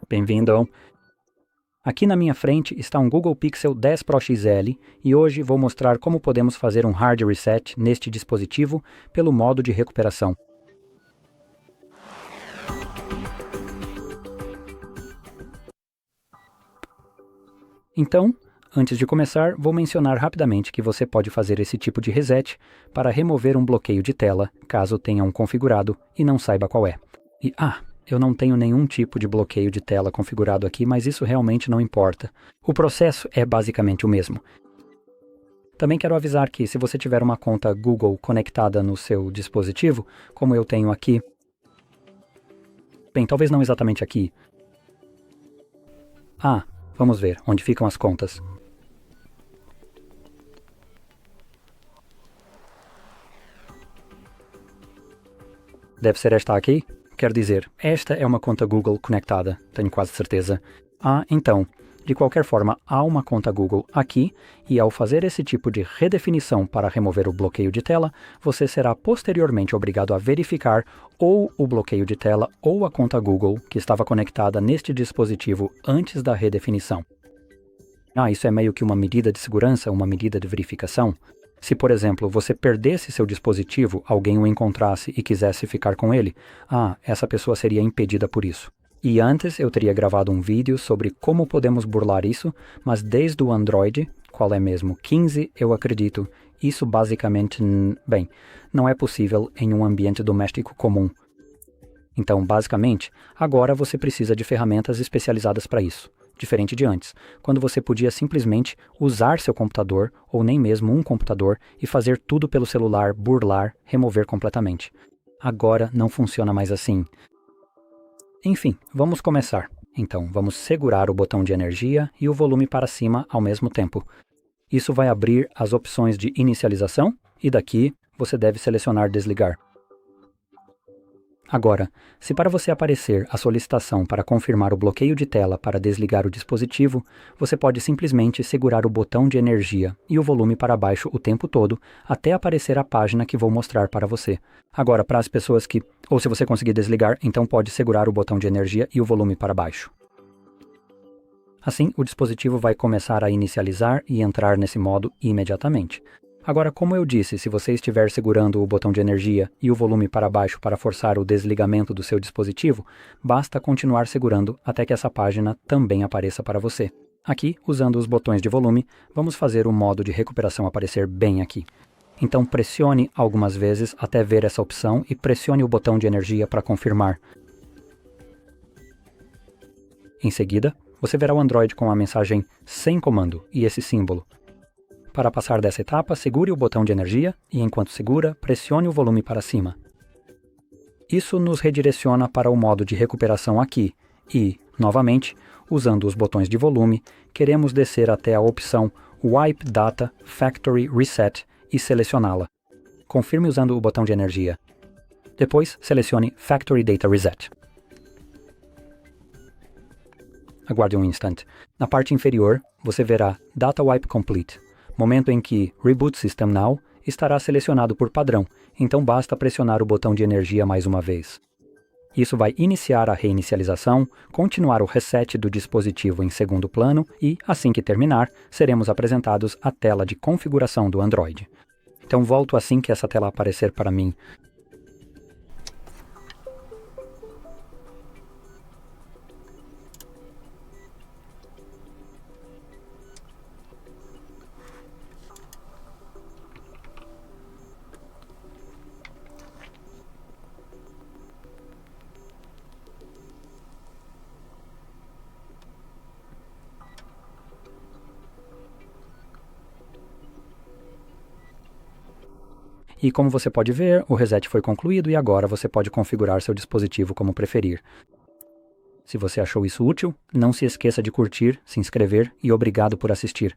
Bem-vindo! Aqui na minha frente está um Google Pixel 10 Pro XL e hoje vou mostrar como podemos fazer um hard reset neste dispositivo pelo modo de recuperação. Então, antes de começar, vou mencionar rapidamente que você pode fazer esse tipo de reset para remover um bloqueio de tela, caso tenha um configurado e não saiba qual é. Eu não tenho nenhum tipo de bloqueio de tela configurado aqui, mas isso realmente não importa. O processo é basicamente o mesmo. Também quero avisar que se você tiver uma conta Google conectada no seu dispositivo, como eu tenho aqui, bem, talvez não exatamente aqui. Vamos ver onde ficam as contas. Deve ser esta aqui? Quer dizer, esta é uma conta Google conectada, tenho quase certeza. Então, de qualquer forma, há uma conta Google aqui, e ao fazer esse tipo de redefinição para remover o bloqueio de tela, você será posteriormente obrigado a verificar ou o bloqueio de tela ou a conta Google que estava conectada neste dispositivo antes da redefinição. Isso é meio que uma medida de segurança, uma medida de verificação. Se, por exemplo, você perdesse seu dispositivo, alguém o encontrasse e quisesse ficar com ele, essa pessoa seria impedida por isso. E antes eu teria gravado um vídeo sobre como podemos burlar isso, mas desde o Android, qual é mesmo, 15, eu acredito, isso basicamente, não é possível em um ambiente doméstico comum. Então, basicamente, agora você precisa de ferramentas especializadas para isso. Diferente de antes, quando você podia simplesmente usar seu computador, ou nem mesmo um computador, e fazer tudo pelo celular, burlar, remover completamente. Agora não funciona mais assim. Enfim, vamos começar. Então, vamos segurar o botão de energia e o volume para cima ao mesmo tempo. Isso vai abrir as opções de inicialização, e daqui você deve selecionar desligar. Agora, se para você aparecer a solicitação para confirmar o bloqueio de tela para desligar o dispositivo, você pode simplesmente segurar o botão de energia e o volume para baixo o tempo todo, até aparecer a página que vou mostrar para você. Agora, para as pessoas ou se você conseguir desligar, então pode segurar o botão de energia e o volume para baixo. Assim, o dispositivo vai começar a inicializar e entrar nesse modo imediatamente. Agora, como eu disse, se você estiver segurando o botão de energia e o volume para baixo para forçar o desligamento do seu dispositivo, basta continuar segurando até que essa página também apareça para você. Aqui, usando os botões de volume, vamos fazer o modo de recuperação aparecer bem aqui. Então pressione algumas vezes até ver essa opção e pressione o botão de energia para confirmar. Em seguida, você verá o Android com a mensagem sem comando e esse símbolo. Para passar dessa etapa, segure o botão de energia e, enquanto segura, pressione o volume para cima. Isso nos redireciona para o modo de recuperação aqui e, novamente, usando os botões de volume, queremos descer até a opção Wipe Data Factory Reset e selecioná-la. Confirme usando o botão de energia. Depois, selecione Factory Data Reset. Aguarde um instante. Na parte inferior, você verá Data Wipe Complete. Momento em que Reboot System Now estará selecionado por padrão, então basta pressionar o botão de energia mais uma vez. Isso vai iniciar a reinicialização, continuar o reset do dispositivo em segundo plano e, assim que terminar, seremos apresentados à tela de configuração do Android. Então volto assim que essa tela aparecer para mim. E como você pode ver, o reset foi concluído e agora você pode configurar seu dispositivo como preferir. Se você achou isso útil, não se esqueça de curtir, se inscrever e obrigado por assistir.